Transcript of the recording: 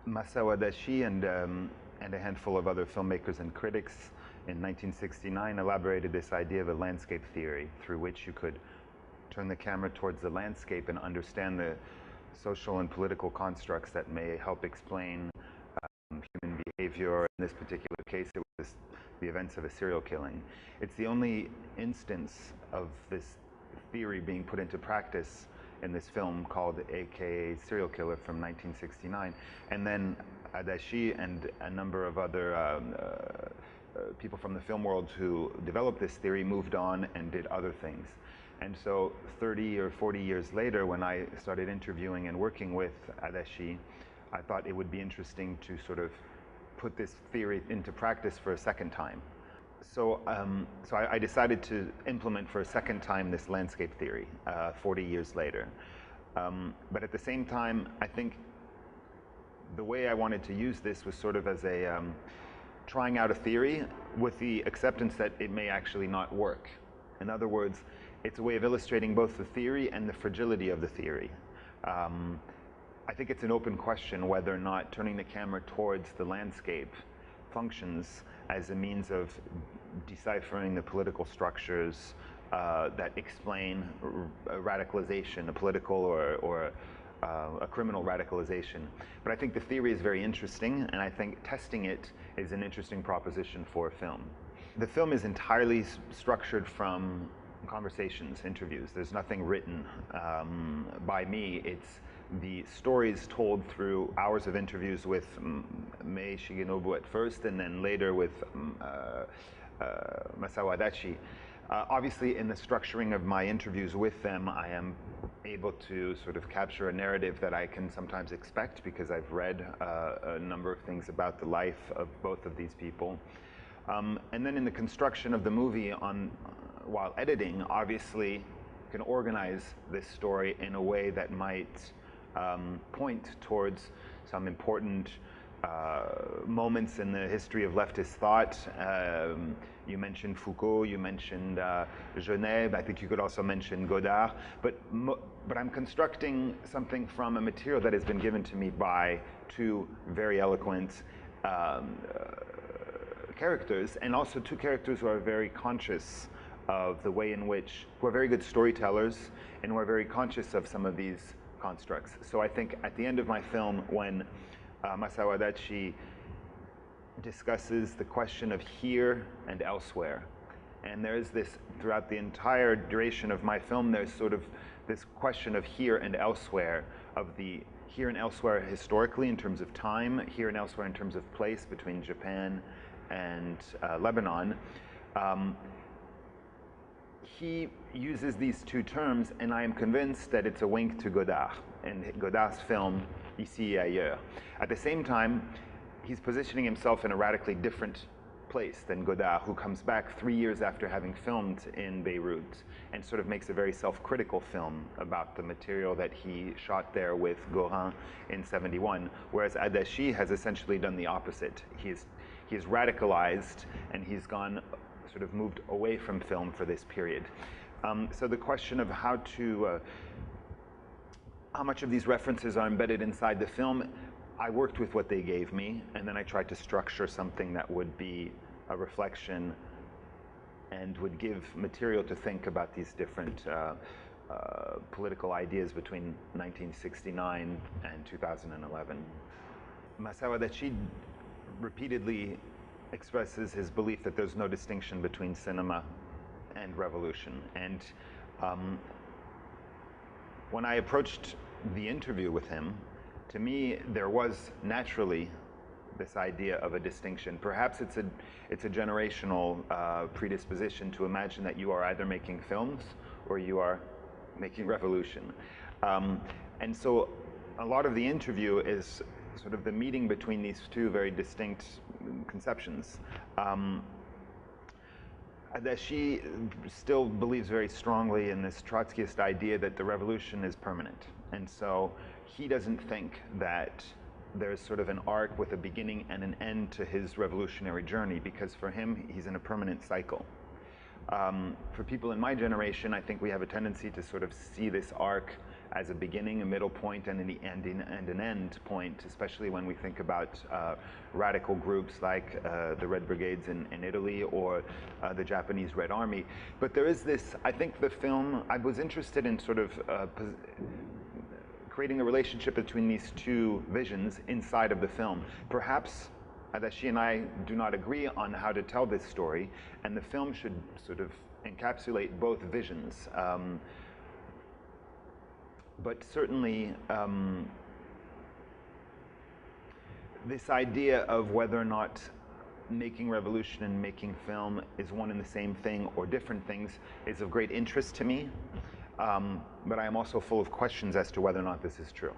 Masao Adachi and a handful of other filmmakers and critics in 1969 elaborated this idea of a landscape theory through which you could turn the camera towards the landscape and understand the social and political constructs that may help explain human behavior. In this particular case, it was the events of a serial killing. It's the only instance of this theory being put into practice in this film called AKA Serial Killer from 1969. And then Adachi and a number of other people from the film world who developed this theory moved on and did other things. And so 30 or 40 years later, when I started interviewing and working with Adachi, I thought it would be interesting to sort of put this theory into practice for a second time. So I decided to implement for a second time this landscape theory 40 years later. But at the same time, I think the way I wanted to use this was sort of as a trying out a theory with the acceptance that it may actually not work. In other words, it's a way of illustrating both the theory and the fragility of the theory. I think it's an open question whether or not turning the camera towards the landscape functions as a means of deciphering the political structures that explain a radicalization, a political or a criminal radicalization. But I think the theory is very interesting, and I think testing it is an interesting proposition for a film. The film is entirely structured from conversations, interviews. There's nothing written by me. It's the stories told through hours of interviews with Mei Shigenobu at first, and then later with Masao Adachi. Obviously, in the structuring of my interviews with them, I am able to sort of capture a narrative that I can sometimes expect because I've read a number of things about the life of both of these people. And then in the construction of the movie while editing, obviously can organize this story in a way that might point towards some important moments in the history of leftist thought. You mentioned Foucault, you mentioned Genève, I think you could also mention Godard, but I'm constructing something from a material that has been given to me by two very eloquent characters, and also two characters who are very conscious of the way in which, who are very good storytellers, and who are very conscious of some of these constructs. So I think at the end of my film, when Masao Adachi discusses the question of here and elsewhere, and there's this, throughout the entire duration of my film, there's sort of this question of here and elsewhere, of the here and elsewhere historically in terms of time, here and elsewhere in terms of place between Japan and Lebanon. He uses these two terms, and I am convinced that it's a wink to Godard and Godard's film Ici et Ailleurs. At the same time, he's positioning himself in a radically different place than Godard, who comes back 3 years after having filmed in Beirut and sort of makes a very self-critical film about the material that he shot there with Gorin in '71, whereas Adachi has essentially done the opposite. He's radicalized, and he's gone sort of moved away from film for this period. So the question of how much of these references are embedded inside the film, I worked with what they gave me, and then I tried to structure something that would be a reflection and would give material to think about these different political ideas between 1969 and 2011. Masao Adachi repeatedly expresses his belief that there's no distinction between cinema and revolution. And when I approached the interview with him, to me there was naturally this idea of a distinction. Perhaps it's a generational predisposition to imagine that you are either making films or you are making revolution. And so a lot of the interview is sort of the meeting between these two very distinct conceptions. Adachi still believes very strongly in this Trotskyist idea that the revolution is permanent. And so he doesn't think that there's sort of an arc with a beginning and an end to his revolutionary journey, because for him, he's in a permanent cycle. For people in my generation, I think we have a tendency to sort of see this arc as a beginning, a middle point, and an end point, especially when we think about radical groups like the Red Brigades in Italy or the Japanese Red Army. But there is this, I think the film, I was interested in sort of creating a relationship between these two visions inside of the film. Perhaps that she and I do not agree on how to tell this story, and the film should sort of encapsulate both visions. But certainly, this idea of whether or not making revolution and making film is one and the same thing or different things is of great interest to me. But I am also full of questions as to whether or not this is true.